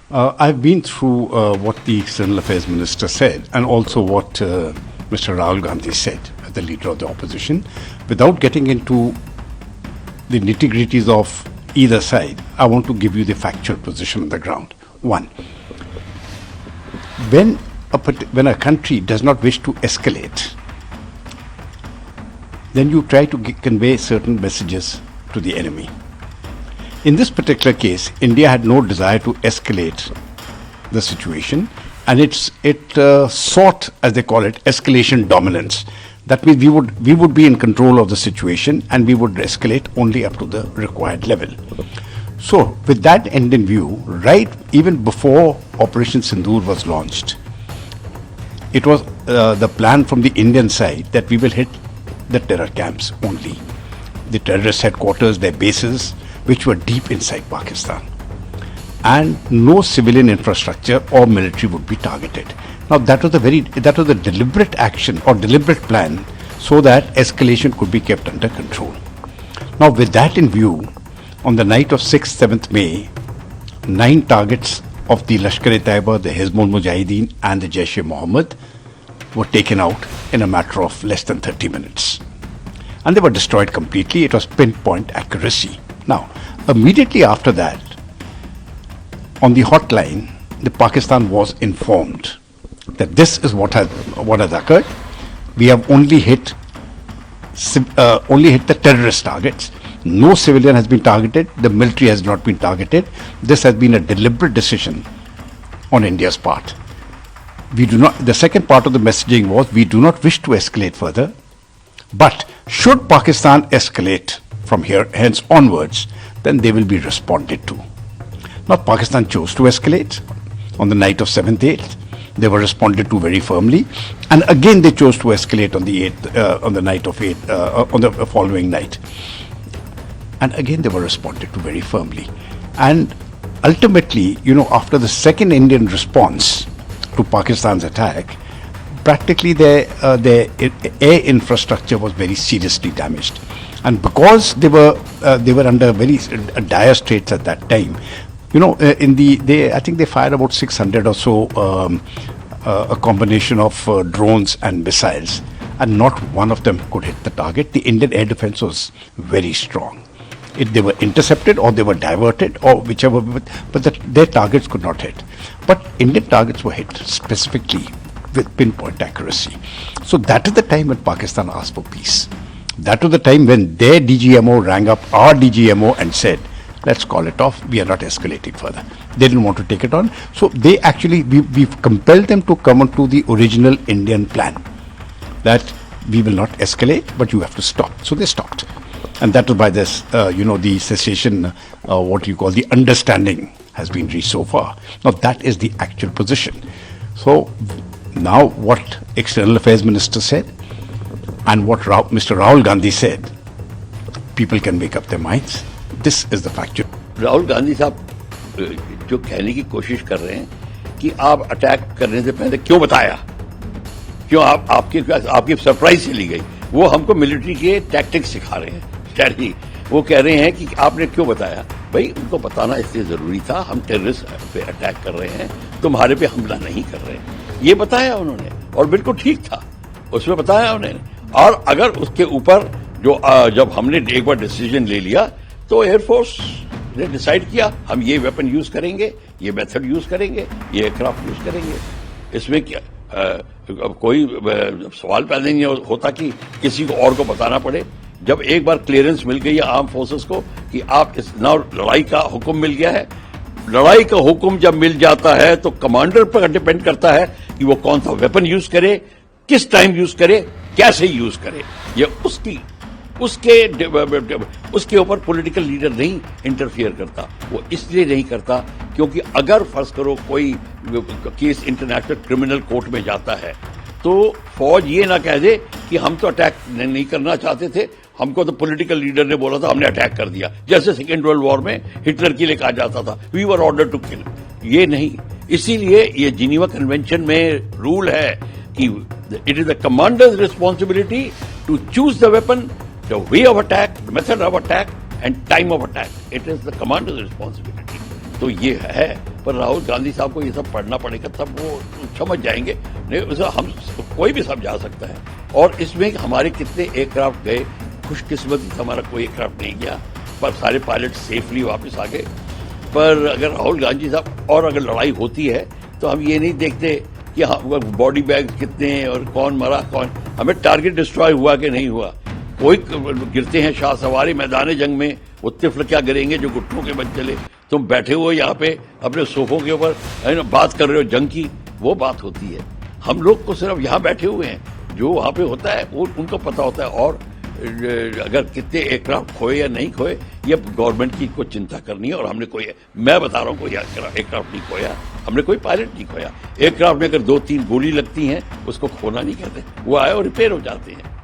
I've been through what the External Affairs Minister said and also what Mr. Rahul Gandhi said, the leader of the opposition. Without getting into the nitty-gritties of either side, I want to give you the factual position on the ground. One, when a country does not wish to escalate, then you try to convey certain messages to the enemy. In this particular case, India had no desire to escalate the situation, and it sought, as they call it, escalation dominance. That means we would be in control of the situation, and we would escalate only up to the required level. So, with that end in view, right even before Operation Sindoor was launched, it was the plan from the Indian side that we will hit the terror camps only, the terrorist headquarters, their bases, which were deep inside Pakistan. And no civilian infrastructure or military would be targeted. Now that was a deliberate action or deliberate plan so that escalation could be kept under control. Now with that in view, on the night of 6th, 7th May, 9 targets of the Lashkar-e-Taiba, the Hizbul Mujahideen and the Jaish-e-Mohammed were taken out in a matter of less than 30 minutes. And they were destroyed completely. It was pinpoint accuracy. Now, immediately after that, on the hotline, the Pakistan was informed that this is what has occurred. We have only hit the terrorist targets. No civilian has been targeted. The military has not been targeted. This has been a deliberate decision on India's part. The second part of the messaging was, we do not wish to escalate further, but should Pakistan escalate from here hence onwards, then they will be responded to. Now Pakistan chose to escalate on the night of 7th, 8th. They were responded to very firmly, and again they chose to escalate on the 8th, on the night of 8th, on the following night, and again they were responded to very firmly. And ultimately, after the second Indian response to Pakistan's attack, practically their air infrastructure was very seriously damaged, and because they were under very dire straits at that time. I think they fired about 600 or so, a combination of drones and missiles, and not one of them could hit the target. The Indian air defense was very strong. They were intercepted or they were diverted or whichever, but their targets could not hit. But Indian targets were hit specifically with pinpoint accuracy. So that is the time when Pakistan asked for peace. That was the time when their DGMO rang up our DGMO and said, let's call it off, we are not escalating further. They didn't want to take it on. So they actually, we've compelled them to come on to the original Indian plan that we will not escalate, but you have to stop. So they stopped. And that was by this, the cessation, what you call the understanding has been reached so far. Now that is the actual position. So now what External Affairs Minister said and what Mr. Rahul Gandhi said, people can make up their minds. This is the factual. Rahul Gandhi साहब जो कहने की कोशिश कर रहे हैं कि आप अटैक करने से पहले क्यों बताया, क्यों आपकी सरप्राइज चली गई, वो हमको मिलिट्री के टैक्टिक्स सिखा रहे हैं, स्ट्रैटेजी। वो कह रहे हैं कि आपने क्यों बताया। भाई उनको बताना इसलिए जरूरी था, हम टेररिस्ट पे अटैक कर रहे हैं, तुम्हारे पे हमला नहीं कर रहे हैं, ये बताया उन्होंने, और बिल्कुल ठीक था, उसमें बताया उन्होंने। और अगर उसके ऊपर जब हमने एक बार डिसीजन ले लिया तो एयरफोर्स ने डिसाइड किया हम ये वेपन यूज करेंगे, ये मेथड यूज करेंगे, ये एयरक्राफ्ट यूज करेंगे। इसमें क्या कोई सवाल पैदा नहीं होता कि किसी को और को बताना पड़े। जब एक बार क्लियरेंस मिल गई है आर्म फोर्सेस को कि आप इस नाउ लड़ाई का हुक्म मिल गया है, लड़ाई का हुक्म जब मिल जाता है तो कमांडर पर डिपेंड करता है कि वो कौन सा वेपन यूज करे, किस टाइम यूज करे, कैसे यूज करे। ये उसके ऊपर पॉलिटिकल लीडर नहीं इंटरफियर करता। वो इसलिए नहीं करता क्योंकि अगर फर्ज करो कोई केस इंटरनेशनल क्रिमिनल कोर्ट में जाता है तो फौज ये ना कह दे कि हम तो अटैक नहीं करना चाहते थे, हमको तो पॉलिटिकल लीडर ने बोला था, हमने अटैक कर दिया। जैसे सेकेंड वर्ल्ड वॉर में हिटलर के लिए कहा जाता था, we were order to kill. ये नहीं, इसीलिए ये जिनीवा कन्वेंशन में रूल है कि it is the commander's responsibility to choose the weapon, the way of attack, the method of attack, and time of attack. It is the commander's responsibility. तो ये है, पर राहुल गांधी साहब को ये सब पढ़ना पड़ेगा, तब वो समझ जाएंगे। नहीं उसे हम कोई भी समझा सकता है। और इसमें हमारे कितने एयरक्राफ्ट गए, खुशकिस्मती से हमारा कोई एयरक्राफ्ट नहीं गया, पर सारे पायलट सेफली वापस आ गए। पर अगर राहुल गांधी साहब और अगर लड़ाई होती है तो हम ये नहीं देखते कि हाँ बॉडी बैग कितने हैं और कौन मरा कौन, हमें टारगेट डिस्ट्रॉय हुआ कि नहीं हुआ। कोई गिरते हैं शाह सवारी मैदान जंग में, वो तिफल क्या गिरेंगे जो घुटनों के बच चले। तुम बैठे हो यहाँ पे अपने सोफों के ऊपर बात कर रहे हो जंग की, वो बात होती है। हम लोग को सिर्फ यहाँ बैठे हुए हैं, जो वहाँ पे होता है वो उनको पता होता है। और अगर कितने एयरक्राफ्ट खोए या नहीं खोए, ये गवर्नमेंट की को चिंता करनी है। और हमने कोई, मैं बता रहा हूँ, कोई एयरक्राफ्ट नहीं खोया, हमने कोई पायलट नहीं खोया। एयरक्राफ्ट में अगर 2-3 गोली लगती हैं, उसको खोना नहीं कहते, वो आए और रिपेयर हो जाते हैं।